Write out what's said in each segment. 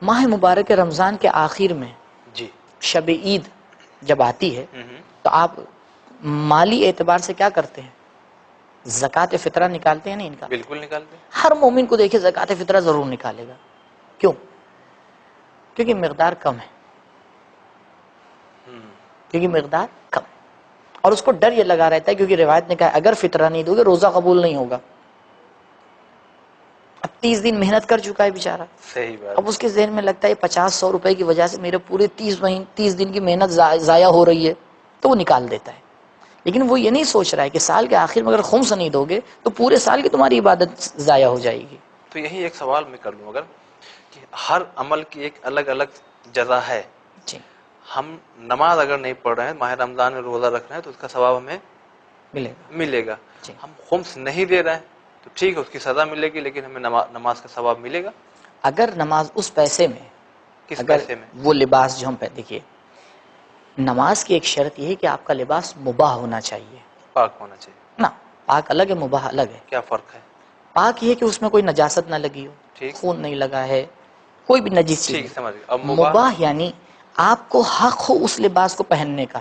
ماہ مبارک رمضان کے آخر میں جی شب عید جب آتی ہے تو آپ مالی اعتبار سے کیا کرتے ہیں؟ زکوٰۃ فطرہ نکالتے ہیں نہیں ان کا؟ بالکل نکالتے ہیں۔ ہر مومن کو دیکھے زکوٰۃ فطرہ ضرور نکالے گا. کیوں؟ کیونکہ مقدار کم ہے، کیونکہ مقدار کم، اور اس کو ڈر یہ لگا رہتا ہے کیونکہ روایت نے کہا اگر فطرہ نہیں دو گے روزہ قبول نہیں ہوگا. اب 30 دن محنت کر چکا ہے بیچارہ، صحیح بات. اب اس کے ذہن میں لگتا ہے 50-100 روپے کی وجہ سے میرے پورے 30 دن کی محنت ضائع ہو رہی ہے، تو وہ نکال دیتا ہے. لیکن وہ یہ نہیں سوچ رہا ہے کہ سال کے آخر میں اگر خمس نہیں دو گے تو پورے سال کی تمہاری عبادت ضائع ہو جائے گی. تو یہی ایک سوال میں کر لوں، اگر کہ ہر عمل کی ایک الگ الگ جزا ہے، جی ہم نماز اگر نہیں پڑھ رہے ہیں، ماہ رمضان میں روزہ رکھ رہے ہیں، تو اس کا ثواب ہمیں ملے گا. جی. ہم خمس نہیں دے رہے ہیں تو ٹھیک ہے، اس کی سزا ملے گی، لیکن ہمیں نماز کا ثواب ملے گا. اگر نماز اس پیسے میں، کس اگر پیسے میں؟ وہ لباس جو ہم دیکھیے، نماز کی ایک شرط یہ ہے کہ آپ کا لباس مباح ہونا چاہیے پاک ہونا چاہیے. نا. پاک الگ ہے، مباح الگ ہے. کیا فرق ہے؟ پاک یہ کہ اس میں کوئی نجاست نہ لگی ہو، ٹھیک. خون نہیں لگا ہے، کوئی بھی نجیس چیز ٹھیک نہیں. سمجھ گئے. اب مباح یعنی آپ کو حق ہو اس لباس کو پہننے کا.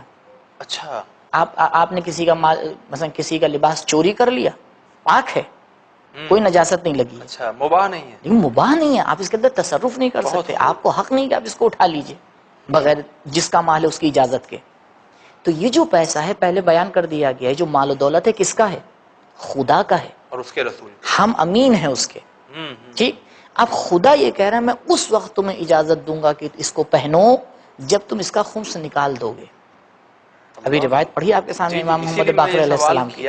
اچھا. آپ نے کسی کا مال، مثلا کسی کا لباس چوری کر لیا، پاک ہے، کوئی نجاست نہیں لگی ہے، اچھا مباح نہیں ہے. لیکن مباح نہیں ہے، آپ اس کے اندر تصرف نہیں کر بہت سکتے، خوب. آپ کو حق نہیں کہ آپ اس کو اٹھا لیجئے بغیر جس کا مال ہے اس کی اجازت کے. تو یہ جو پیسہ ہے پہلے بیان کر دیا گیا ہے، جو مال و دولت ہے کس کا ہے؟ خدا کا ہے، اور اس کے رسول. ہم امین ہیں اس کے. ٹھیک. اب خدا یہ کہہ رہا ہے میں اس وقت تمہیں اجازت دوں گا کہ اس کو پہنو جب تم اس کا خمس نکال دو گے. ابھی روایت پڑھی آپ کے سامنے امام محمد باقر علیہ السلام کی.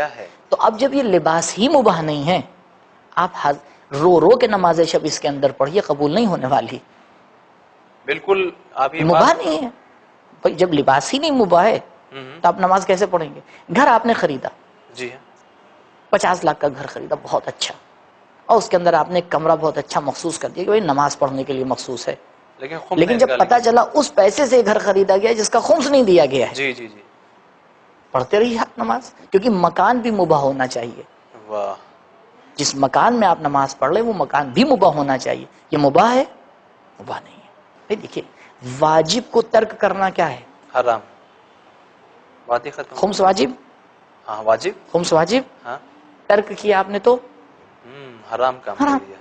تو اب جب یہ لباس ہی مباح نہیں ہے، آپ رو رو کے نماز شب اس کے اندر پڑھیے، قبول نہیں ہونے والی. بالکل آپ یہ مباح نہیں ہے بھائی. جب لباس ہی نہیں مباح ہے تو آپ نماز کیسے پڑھیں گے؟ گھر آپ نے خریدا، جی ہاں، 50 لاکھ کا گھر خریدا، بہت اچھا، اور اس کے اندر آپ نے ایک کمرہ بہت اچھا مخصوص کر دیا کہ بھائی نماز پڑھنے کے لیے مخصوص ہے. لیکن جب پتہ چلا اس پیسے سے گھر خریدا گیا جس کا خمس نہیں دیا گیا ہے، جی جی جی، پڑھتے رہیے آپ نماز، کیونکہ مکان بھی مباح ہونا چاہیے. واہ. جس مکان میں آپ نماز پڑھ لیں وہ مکان بھی مباح ہونا چاہیے. یہ مباح ہے؟ مباح نہیں ہے. دیکھیے واجب کو ترک کرنا کیا ہے؟ حرام. بات ہی ختم. خمس واجب. ہاں واجب. خمس واجب. ہاں. ترک کیا آپ نے تو حرام کام کر حرام. دیا.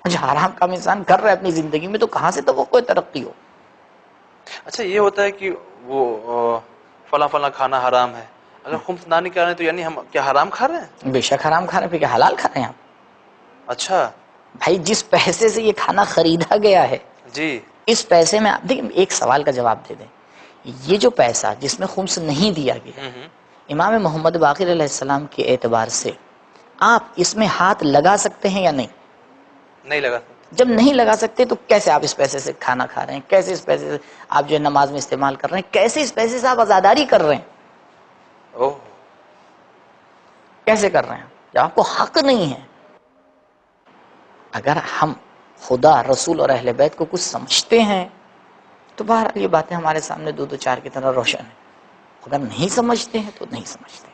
اچھا حرام کام انسان کر رہا ہے اپنی زندگی میں تو کہاں سے توقع ترقی ہو؟ اچھا یہ ہوتا ہے کہ وہ فلاں فلاں کھانا حرام ہے، اگر خمس نہ نکال رہے تو یعنی ہم کیا حرام کھا رہے ہیں؟ بے شک حرام کھا رہے ہیں، پھر کیا حلال کھا رہے ہیں آپ؟ اچھا. بھائی جس پیسے سے یہ کھانا خریدا گیا ہے، جی. اس پیسے میں دیکھیں ایک سوال کا جواب دے دیں. یہ جو پیسہ جس میں خمس نہیں دیا گیا، امام محمد باقر علیہ السلام کے اعتبار سے آپ اس میں ہاتھ لگا سکتے ہیں یا نہیں؟ نہیں لگا. جب نہیں لگا سکتے تو کیسے آپ اس پیسے سے کھانا کھا رہے ہیں؟ کیسے اس پیسے سے آپ جو نماز میں استعمال کر رہے ہیں؟ کیسے اس پیسے سے آپ عزاداری کر رہے ہیں؟ اوہ. کیسے کر رہے ہیں جب آپ کو حق نہیں ہے؟ اگر ہم خدا، رسول اور اہل بیت کو کچھ سمجھتے ہیں تو بہرحال یہ باتیں ہمارے سامنے دو چار کی طرح روشن ہیں. اگر نہیں سمجھتے ہیں تو نہیں سمجھتے.